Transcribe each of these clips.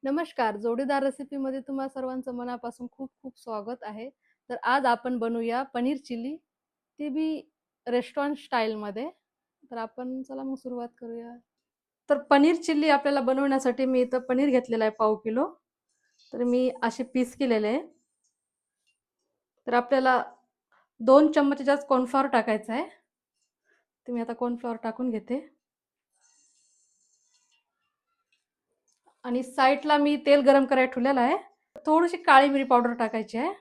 नमस्कार. जोडीदार रेसिपीमध्ये तुम्हा सर्वांचं मनापासून खूप खूप स्वागत आहे. तर आज आपण बनवूया पनीर चिली, ते बी रेस्टॉरंट स्टाईलमध्ये. तर आपण चला मग सुरुवात करूया. तर पनीर चिल्ली आपल्याला बनवण्यासाठी मी इथं पनीर घेतलेलं आहे पाव किलो. तर मी असे पीस केलेले आहे. तर आपल्याला 2 चम्मच जास्त कॉर्नफ्लॉवर टाकायचं आहे. तर मी आता कॉर्नफ्लॉवर टाकून घेते. आणि साईडला मी तेल गरम करायला ठेवलेलं आहे. थोडीशी काळी मिरी पावडर टाकायची आहे.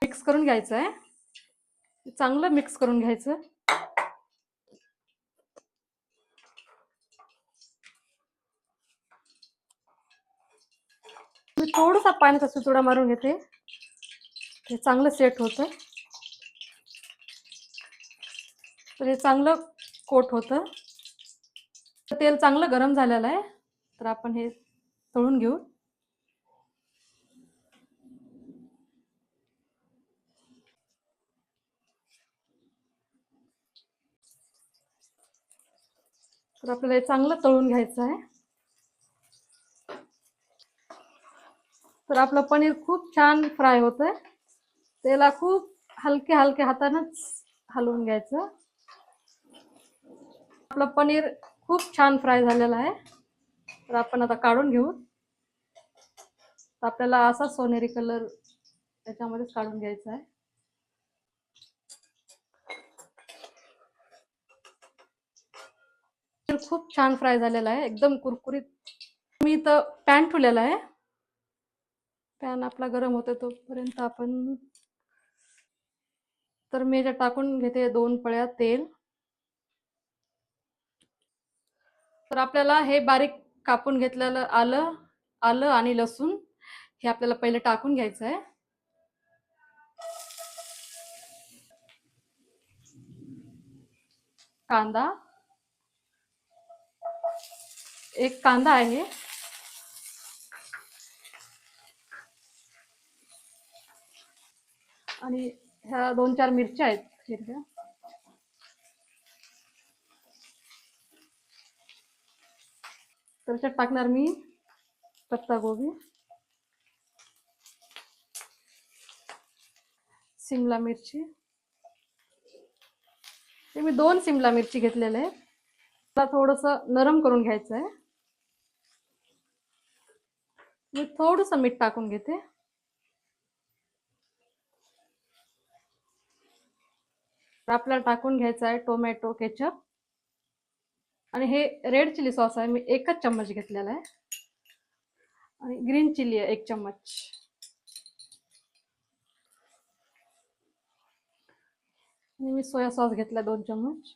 मिक्स करून घ्यायचं आहे. चांगलं मिक्स करून घ्यायचं. मी थोडासा पाण्याचा सुतुडा मारून घेते. ते चांगलं सेट होतं. तर हे चांगलं कोट होतं. तेल चांगलं गरम झालेलं आहे. तर आपण हे तळून घेऊ. तर आपल्याला हे चांगलं तळून घ्यायचं आहे. तर आपलं पनीर खूप छान फ्राय होतंय. त्याला खूप हलक्या हलक्या हातानंच हलवून घ्यायचं. आपलं पनीर खूप छान फ्राय झालेलं आहे. तर आपण आता काढून घेऊ. तर आपल्याला असा सोनेरी कलर त्याच्यामध्येच काढून घ्यायचा आहे. खूप छान फ्राय झालेला आहे, एकदम कुरकुरीत. मी इथं पॅन ठेवलेला आहे. पॅन आपला गरम होतो तोपर्यंत आपण तर मी याच्यात टाकून घेते 2 पळ्या तेल. तर आपल्याला हे बारीक कापून घेतलेलं आलं आलं आणि लसूण हे आपल्याला पहिले टाकून घ्यायचं आहे. कांदा, एक कांदा आहे. आणि ह्या 2-4 मिरच्या आहेत हिरव्या. त्याच्यात टाकणार मी पत्ता गोबी, शिमला मिरची. ते मी 2 शिमला मिरची घेतलेले आहेत. त्याला थोडंसं नरम करून घ्यायचं आहे. मी थोडंसं मीठ टाकून घेते. आपल्याला टाकून घ्यायचं आहे टोमॅटो केचप. आणि हे रेड चिली सॉस आहे, मी 1च चम्मच घेतलेला आहे. आणि ग्रीन चिली आहे 1 चम्मच. आणि मी सोया सॉस घेतला 2 चम्मच.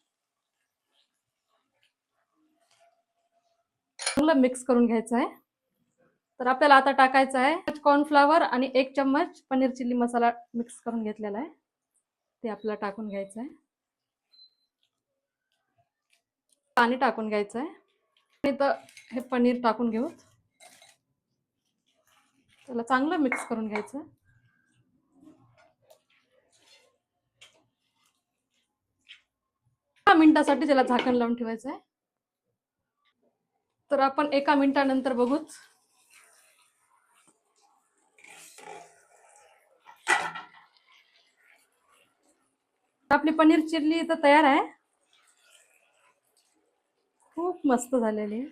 चांगलं मिक्स करून घ्यायचं आहे. तर आपल्याला आता टाकायचं आहे कॉर्नफ्लॉवर आणि 1 चम्मच पनीर चिल्ली मसाला मिक्स करून घेतलेला आहे. ते आपल्याला टाकून घ्यायचं आहे. पाणी टाकून घ्यायचं आहे. तर हे पनीर टाकून घेऊ. त्याला चांगलं मिक्स करून घ्यायचं. 1 मिनिटासाठी त्याला झाकण लावून ठेवायचं आहे. तर आपण 1 मिनिटानंतर बघूच. आपली पनीर चिल्ली तर तयार आहे. खूप मस्त झालेली आहे.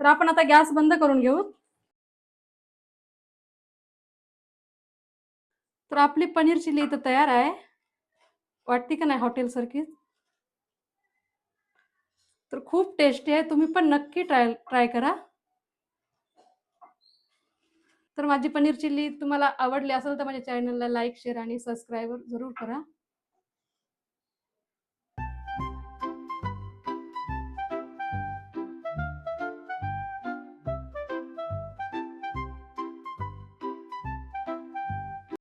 तर आपण आता गॅस बंद करून घेऊ. तर आपली पनीर चिल्ली इथं तयार आहे. वाटते का नाही हॉटेलसारखीच. तर खूप टेस्टी आहे. तुम्ही पण नक्की ट्राय करा. तर माझी पनीर चिल्ली तुम्हाला आवडली असेल तर माझ्या चॅनलला लाईक, शेअर आणि सबस्क्राईब जरूर करा.